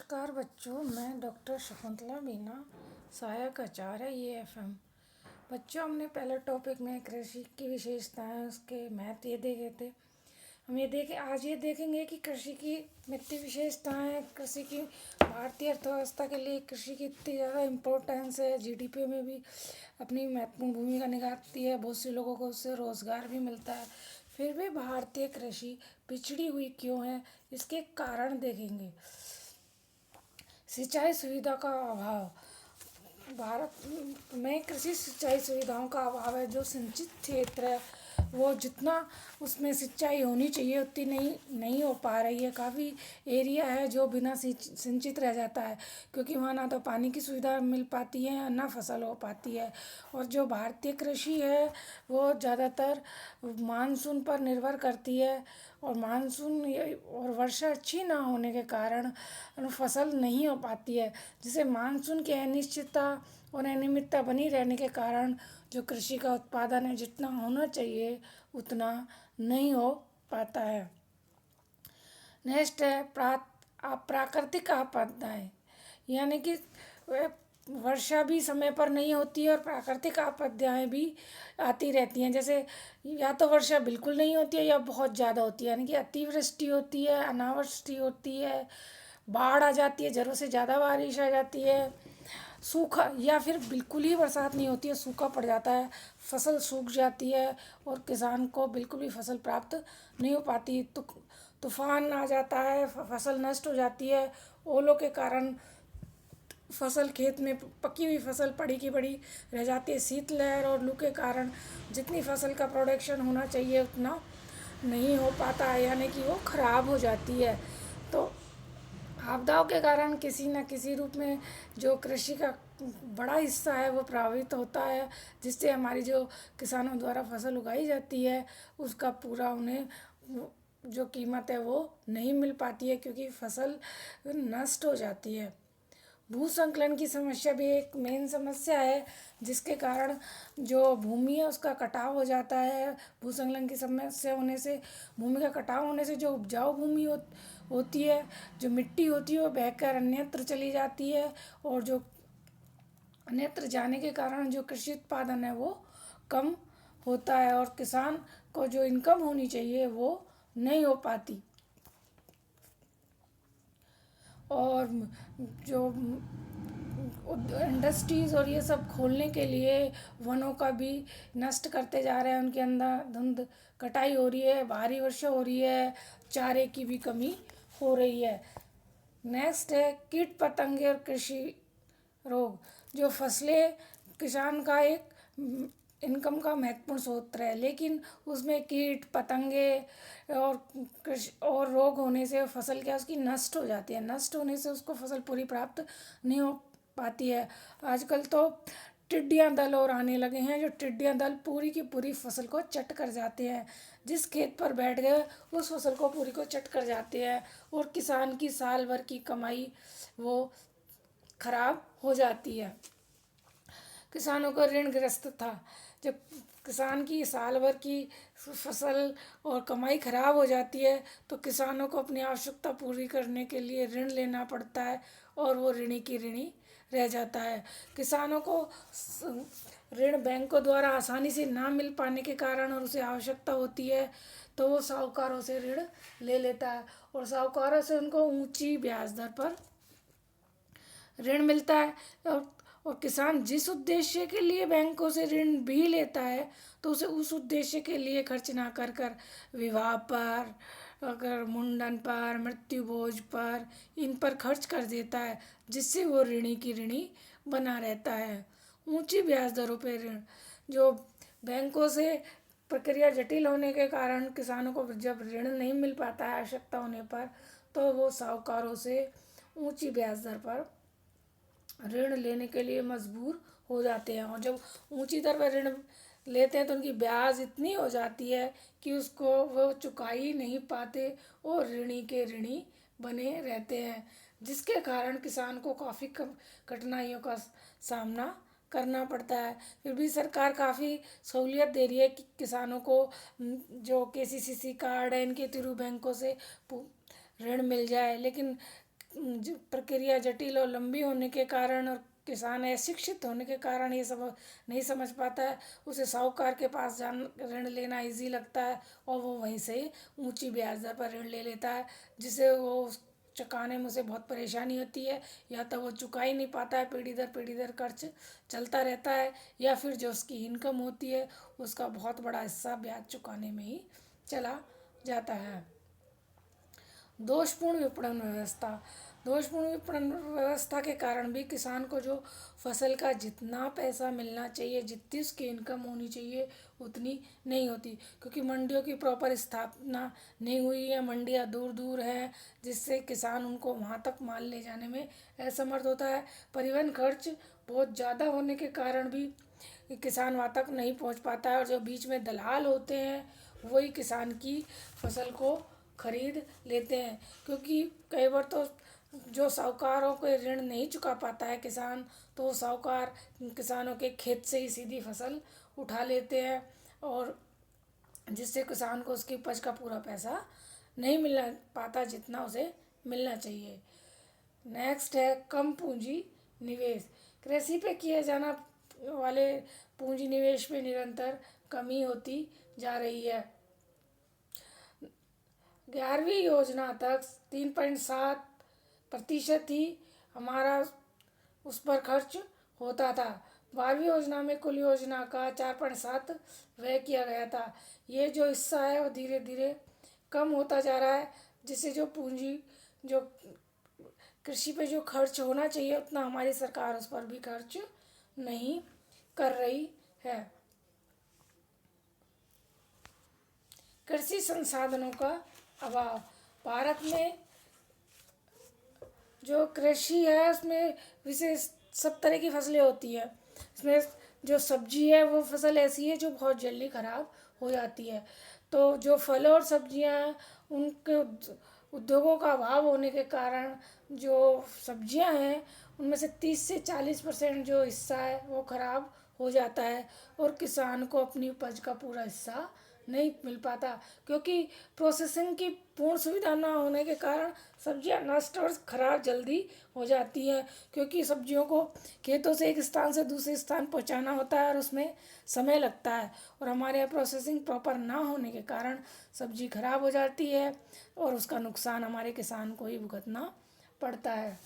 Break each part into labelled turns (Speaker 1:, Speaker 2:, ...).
Speaker 1: नमस्कार बच्चों, मैं डॉक्टर शकुंतला मीना, सहायक आचार्य EFM। बच्चों, हमने पहले टॉपिक में कृषि की विशेषताएं, उसके महत्व ये देखे थे। आज ये देखेंगे कि कृषि की कितनी विशेषताएं, कृषि की भारतीय अर्थव्यवस्था के लिए कृषि की इतनी ज़्यादा इम्पोर्टेंस है, GDP में भी अपनी महत्वपूर्ण भूमिका निभाती है, बहुत से लोगों को उससे रोज़गार भी मिलता है। फिर भी भारतीय कृषि पिछड़ी हुई क्यों है, इसके कारण देखेंगे। सिंचाई सुविधा का अभाव। भारत में कृषि सिंचाई सुविधाओं का अभाव है। जो सिंचित क्षेत्र है वो जितना उसमें सिंचाई होनी चाहिए उतनी नहीं हो पा रही है। काफ़ी एरिया है जो बिना सिंचित रह जाता है, क्योंकि वहाँ ना तो पानी की सुविधा मिल पाती है ना फसल हो पाती है। और जो भारतीय कृषि है वो ज़्यादातर मानसून पर निर्भर करती है, और और वर्षा अच्छी ना होने के कारण फसल नहीं हो पाती है, जिससे मानसून की अनिश्चितता और अनियमितता बनी रहने के कारण जो कृषि का उत्पादन है जितना होना चाहिए उतना नहीं हो पाता है। नेक्स्ट है प्राकृतिक आपदाएं, यानी कि वर्षा भी समय पर नहीं होती है और प्राकृतिक आपदाएं भी आती रहती हैं। जैसे या तो वर्षा बिल्कुल नहीं होती है या बहुत ज़्यादा होती है, यानी कि अतिवृष्टि होती है, अनावृष्टि होती है, बाढ़ आ जाती है, ज़रूरत से ज़्यादा बारिश आ जाती है, सूखा या फिर बिल्कुल ही बरसात नहीं होती है, सूखा पड़ जाता है, फसल सूख जाती है और किसान को बिल्कुल भी फसल प्राप्त नहीं हो पाती। तो तूफान आ जाता है, फसल नष्ट हो जाती है, ओलों के कारण फसल खेत में पकी हुई फसल पड़ी की पड़ी रह जाती है। शीतलहर और लू के कारण जितनी फसल का प्रोडक्शन होना चाहिए उतना नहीं हो पाता है, यानी कि वो ख़राब हो जाती है। तो आपदाओं के कारण किसी न किसी रूप में जो कृषि का बड़ा हिस्सा है वो प्रभावित होता है, जिससे हमारी जो किसानों द्वारा फसल उगाई जाती है उसका पूरा उन्हें जो कीमत है वो नहीं मिल पाती है, क्योंकि फसल नष्ट हो जाती है। भूसंकलन की समस्या भी एक मेन समस्या है, जिसके कारण जो भूमि है उसका कटाव हो जाता है। भूसंकलन की समस्या होने से, भूमि का कटाव होने से जो उपजाऊ भूमि होती है, जो मिट्टी होती है वो बहकर अन्यत्र चली जाती है, और जो अन्यत्र जाने के कारण जो कृषि उत्पादन है वो कम होता है और किसान को जो इनकम होनी चाहिए वो नहीं हो पाती। और जो इंडस्ट्रीज़ और ये सब खोलने के लिए वनों का भी नष्ट करते जा रहे हैं, उनके अंदर धुंध कटाई हो रही है, भारी वर्षा हो रही है, चारे की भी कमी हो रही है। नेक्स्ट है कीट पतंगे और कृषि रोग। जो फसलें किसान का एक इनकम का महत्वपूर्ण स्रोत है, लेकिन उसमें कीट पतंगे और कृषि और रोग होने से फसल क्या उसकी नष्ट हो जाती है। नष्ट होने से उसको फसल पूरी प्राप्त नहीं हो पाती है। आजकल तो टिड्डियाँ दल और आने लगे हैं, जो टिड्डियाँ दल पूरी की पूरी फसल को चट कर जाते हैं। जिस खेत पर बैठ गए उस फसल को पूरी को चट कर जाते हैं, और किसान की साल भर की कमाई वो खराब हो जाती है। किसानों का ऋणग्रस्त था। जब किसान की साल भर की फसल और कमाई खराब हो जाती है तो किसानों को अपनी आवश्यकता पूरी करने के लिए ऋण लेना पड़ता है, और वो ऋणी की ऋणी रह जाता है। किसानों को ऋण बैंकों द्वारा आसानी से ना मिल पाने के कारण और उसे आवश्यकता होती है तो वो साहूकारों से ऋण ले लेता है, और साहूकारों से उनको ऊंची ब्याज दर पर ऋण मिलता है। और किसान जिस उद्देश्य के लिए बैंकों से ऋण भी लेता है तो उसे उस उद्देश्य के लिए खर्च ना कर कर विवाह पर, अगर मुंडन पर, मृत्यु भोज पर, इन पर खर्च कर देता है, जिससे वो ऋणी की ऋणी बना रहता है। ऊंची ब्याज दरों पर ऋण। जो बैंकों से प्रक्रिया जटिल होने के कारण किसानों को जब ऋण नहीं मिल पाता है आवश्यकता होने पर, तो वो साहूकारों से ऊंची ब्याज दर पर ऋण लेने के लिए मजबूर हो जाते हैं। और जब ऊंची दर पर ऋण लेते हैं तो उनकी ब्याज इतनी हो जाती है कि उसको वो चुका ही नहीं पाते और ऋणी के ऋणी बने रहते हैं, जिसके कारण किसान को काफ़ी कठिनाइयों का सामना करना पड़ता है। फिर भी सरकार काफ़ी सहूलियत दे रही है कि किसानों को जो KCC कार्ड है इनके थ्रू बैंकों से ऋण मिल जाए, लेकिन प्रक्रिया जटिल और लंबी होने के कारण और किसान अशिक्षित होने के कारण ये सब नहीं समझ पाता है। उसे साहूकार के पास ऋण लेना इजी लगता है और वो वहीं से ऊंची ब्याज दर पर ऋण ले लेता है, जिसे वो चुकाने में उसे बहुत परेशानी होती है, या तो वो चुका ही नहीं पाता है, पीढ़ी दर कर्ज चलता रहता है, या फिर जो उसकी इनकम होती है उसका बहुत बड़ा हिस्सा ब्याज चुकाने में ही चला जाता है। दोषपूर्ण विपणन व्यवस्था। दोषपूर्ण विपणन व्यवस्था के कारण भी किसान को जो फसल का जितना पैसा मिलना चाहिए, जितनी उसकी इनकम होनी चाहिए उतनी नहीं होती, क्योंकि मंडियों की प्रॉपर स्थापना नहीं हुई है, मंडियाँ दूर दूर हैं, जिससे किसान उनको वहाँ तक माल ले जाने में असमर्थ होता है। परिवहन खर्च बहुत ज़्यादा होने के कारण भी किसान वहाँ तक नहीं पहुँच पाता है, और जो बीच में दलाल होते हैं वही किसान की फसल को खरीद लेते हैं, क्योंकि कई बार तो जो साहूकारों को ऋण नहीं चुका पाता है किसान, तो साहूकार किसानों के खेत से ही सीधी फसल उठा लेते हैं, और जिससे किसान को उसकी उपज का पूरा पैसा नहीं मिल पाता जितना उसे मिलना चाहिए। नेक्स्ट है कम पूंजी निवेश। कृषि पे किए जाना वाले पूंजी निवेश में निरंतर कमी होती जा रही है। 11वीं योजना तक 3.7% ही हमारा उस पर खर्च होता था। 12वीं योजना में कुल योजना का 4.7 व्यय किया गया था। ये जो हिस्सा है वो धीरे धीरे कम होता जा रहा है, जिससे जो पूंजी जो कृषि पे जो खर्च होना चाहिए उतना हमारी सरकार उस पर भी खर्च नहीं कर रही है। कृषि संसाधनों का अभाव। भारत में जो कृषि है उसमें विशेष सब तरह की फसलें होती है। इसमें जो सब्जी है वो फसल ऐसी है जो बहुत जल्दी ख़राब हो जाती है, तो जो फल और सब्जियां उनके उद्योगों का अभाव होने के कारण जो सब्जियां हैं उनमें से 30 से 40% जो हिस्सा है वो ख़राब हो जाता है, और किसान को अपनी उपज का पूरा हिस्सा नहीं मिल पाता, क्योंकि प्रोसेसिंग की पूर्ण सुविधा ना होने के कारण सब्जियां नष्ट और ख़राब जल्दी हो जाती हैं, क्योंकि सब्जियों को खेतों से एक स्थान से दूसरे स्थान पहुंचाना होता है और उसमें समय लगता है, और हमारे यहाँ प्रोसेसिंग प्रॉपर ना होने के कारण सब्जी खराब हो जाती है और उसका नुकसान हमारे किसान को ही भुगतना पड़ता है।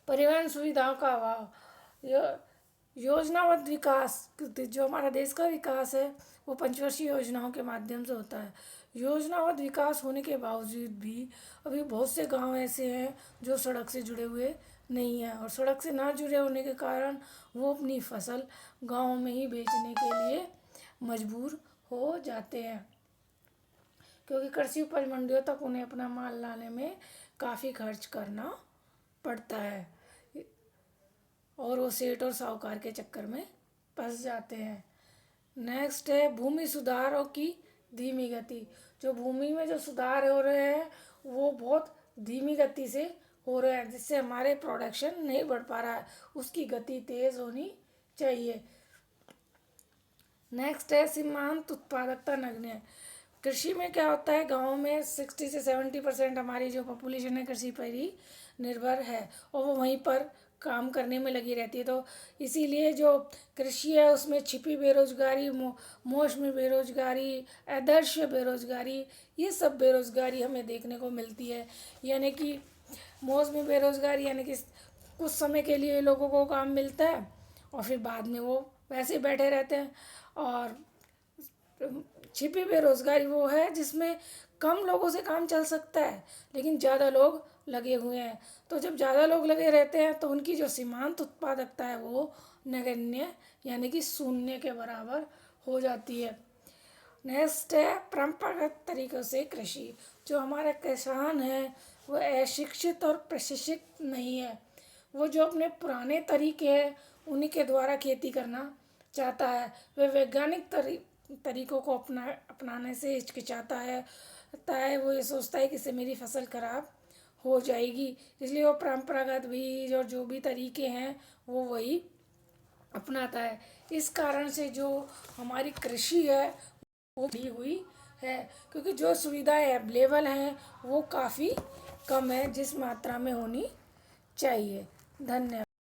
Speaker 1: परिवहन सुविधाओं का अभाव। योजनाबद्ध विकास, जो हमारा देश का विकास है वो पंचवर्षीय योजनाओं के माध्यम से होता है। योजनाबद्ध विकास होने के बावजूद भी अभी बहुत से गांव ऐसे हैं जो सड़क से जुड़े हुए नहीं हैं, और सड़क से ना जुड़े होने के कारण वो अपनी फसल गांव में ही बेचने के लिए मजबूर हो जाते हैं, क्योंकि कृषि उपज मंडियों तक उन्हें अपना माल लाने में काफ़ी खर्च करना पड़ता है, और वो सेठ और साहूकार के चक्कर में फंस जाते हैं। नेक्स्ट है भूमि सुधारों की धीमी गति। जो भूमि में जो सुधार हो रहे हैं वो बहुत धीमी गति से हो रहे हैं, जिससे हमारे प्रोडक्शन नहीं बढ़ पा रहा है, उसकी गति तेज़ होनी चाहिए। नेक्स्ट है सीमांत उत्पादकता नगण्य। कृषि में क्या होता है, गाँव में 60 से 70% हमारी जो पॉपुलेशन है कृषि पर ही निर्भर है, और वो वहीं पर काम करने में लगी रहती है, तो इसीलिए जो कृषि है उसमें छिपी बेरोजगारी, मौसमी बेरोजगारी, आदर्श बेरोजगारी, ये सब बेरोजगारी हमें देखने को मिलती है। यानी कि मौसमी बेरोजगारी यानी कि कुछ समय के लिए लोगों को काम मिलता है और फिर बाद में वो वैसे ही बैठे रहते हैं, और छिपी बेरोजगारी वो है जिसमें कम लोगों से काम चल सकता है लेकिन ज़्यादा लोग लगे हुए हैं, तो जब ज़्यादा लोग लगे रहते हैं तो उनकी जो सीमांत उत्पादकता है वो नगण्य यानी कि शून्य के बराबर हो जाती है। नेक्स्ट है परंपरागत तरीक़ों से कृषि। जो हमारा किसान है वो अशिक्षित और प्रशिक्षित नहीं है, वो जो अपने पुराने तरीके हैं उन्हीं के द्वारा खेती करना चाहता है। वह वैज्ञानिक तरीक़ों को अपनाने से हिचकिचाता है वो ये सोचता है कि इससे मेरी फसल खराब हो जाएगी, इसलिए वो परंपरागत बीज और जो भी तरीके हैं वो वही अपनाता है। इस कारण से जो हमारी कृषि है वो भी हुई है, क्योंकि जो सुविधाएं अवेलेबल हैं वो काफ़ी कम है जिस मात्रा में होनी चाहिए। धन्यवाद।